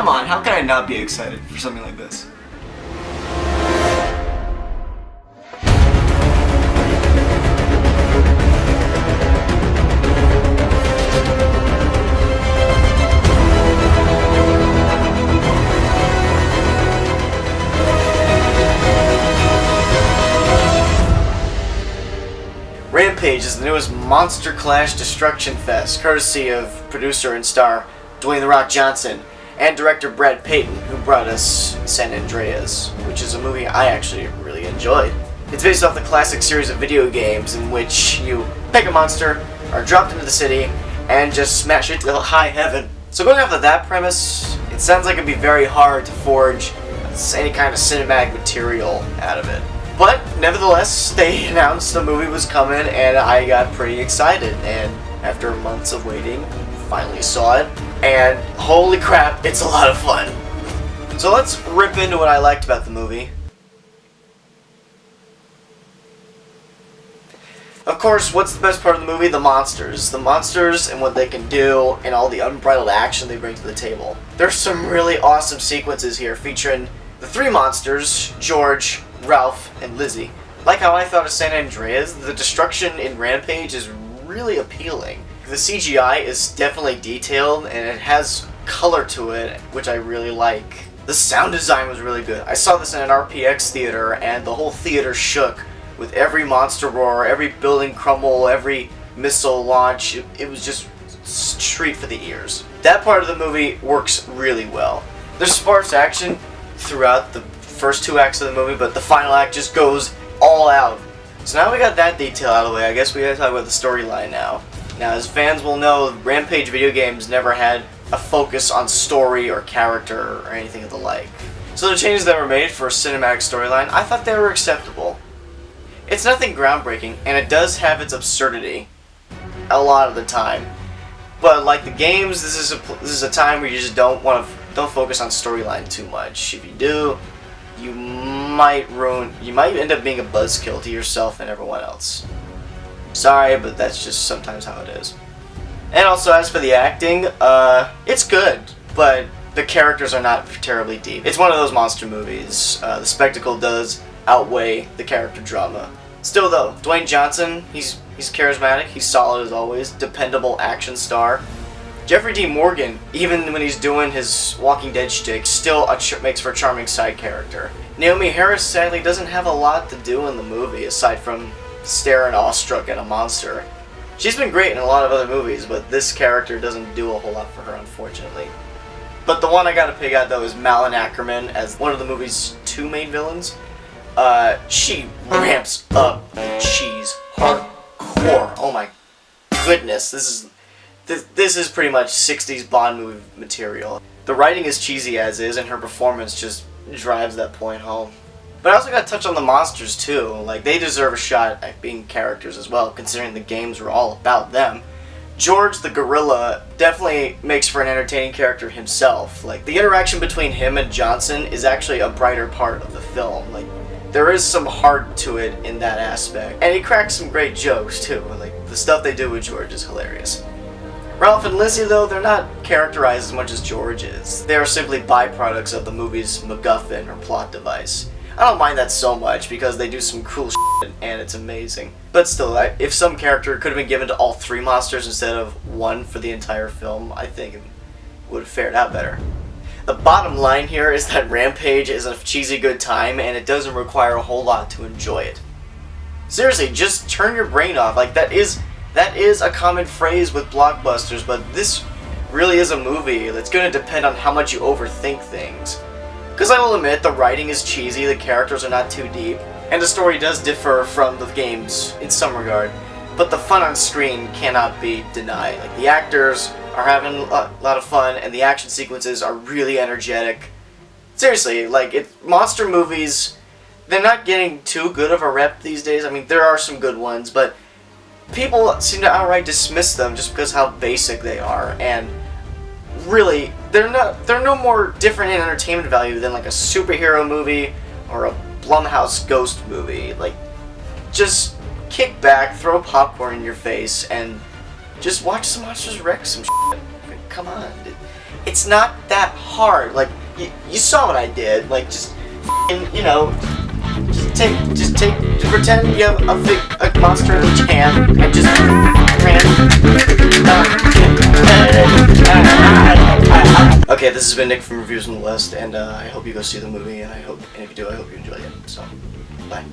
Come on, how can I not be excited for something like this? Rampage is the newest Monster Clash Destruction Fest, courtesy of producer and star Dwayne "The Rock" Johnson and director Brad Payton, who brought us San Andreas, which is a movie I actually really enjoyed. It's based off the classic series of video games in which you pick a monster, are dropped into the city, and just smash it to high heaven. So going off of that premise, it sounds like it'd be very hard to forge any kind of cinematic material out of it. But nevertheless, they announced the movie was coming and I got pretty excited, and after months of waiting, finally saw it, and holy crap, it's a lot of fun. So let's rip into what I liked about the movie. Of course, what's the best part of the movie? The monsters. The monsters and what they can do and all the unbridled action they bring to the table. There's some really awesome sequences here featuring the three monsters, George, Ralph, and Lizzie. Like how I thought of San Andreas, the destruction in Rampage is really appealing. The CGI is definitely detailed and it has color to it, which I really like. The sound design was really good. I saw this in an RPX theater and the whole theater shook with every monster roar, every building crumble, every missile launch. It was just a treat for the ears. That part of the movie works really well. There's sparse action throughout the first two acts of the movie, but the final act just goes all out. So now we got that detail out of the way, I guess we gotta talk about the storyline now. Now, as fans will know, Rampage video games never had a focus on story or character or anything of the like. So the changes that were made for a cinematic storyline, I thought they were acceptable. It's nothing groundbreaking, and it does have its absurdity a lot of the time. But like the games, this is a time where you just don't focus on storyline too much. If you do, you might end up being a buzzkill to yourself and everyone else. Sorry, but that's just sometimes how it is. And also, as for the acting, it's good, but the characters are not terribly deep. It's one of those monster movies. The spectacle does outweigh the character drama. Still though, Dwayne Johnson, he's charismatic, he's solid as always, dependable action star. Jeffrey D. Morgan, even when he's doing his Walking Dead shtick, still makes for a charming side character. Naomi Harris sadly doesn't have a lot to do in the movie aside from staring awestruck at a monster. She's been great in a lot of other movies, but this character doesn't do a whole lot for her, unfortunately. But the one I gotta pick out though is Malin Ackerman as one of the movie's two main villains. She ramps up cheese hardcore. Oh my goodness, this is pretty much 60s Bond movie material. The writing is cheesy as is, and her performance just drives that point home. But I also gotta touch on the monsters too. Like, they deserve a shot at being characters as well, considering the games were all about them. George the gorilla definitely makes for an entertaining character himself. Like, the interaction between him and Johnson is actually a brighter part of the film. Like, there is some heart to it in that aspect. And he cracks some great jokes too. Like, the stuff they do with George is hilarious. Ralph and Lizzie, though, they're not characterized as much as George is. They are simply byproducts of the movie's MacGuffin or plot device. I don't mind that so much because they do some cool shit and it's amazing. But still, if some character could have been given to all three monsters instead of one for the entire film, I think it would have fared out better. The bottom line here is that Rampage is a cheesy good time and it doesn't require a whole lot to enjoy it. Seriously, just turn your brain off. Like, that is a common phrase with blockbusters, but this really is a movie that's going to depend on how much you overthink things. Because I will admit, the writing is cheesy, the characters are not too deep, and the story does differ from the games in some regard, but the fun on screen cannot be denied. Like, the actors are having a lot of fun, and the action sequences are really energetic. Seriously, like, monster movies, they're not getting too good of a rep these days. I mean, there are some good ones, but people seem to outright dismiss them just because how basic they are, and really, they're no more different in entertainment value than like a superhero movie or a Blumhouse ghost movie. Like, just kick back, throw popcorn in your face, and Just watch some monsters wreck some shit. Come on. It's not that hard. Like, you saw what I did. Like, just, you know, just pretend you have a monster in each hand and just Okay, this has been Nick from Reviews from the West, and I hope you go see the movie, and if you do, I hope you enjoy it. So, bye.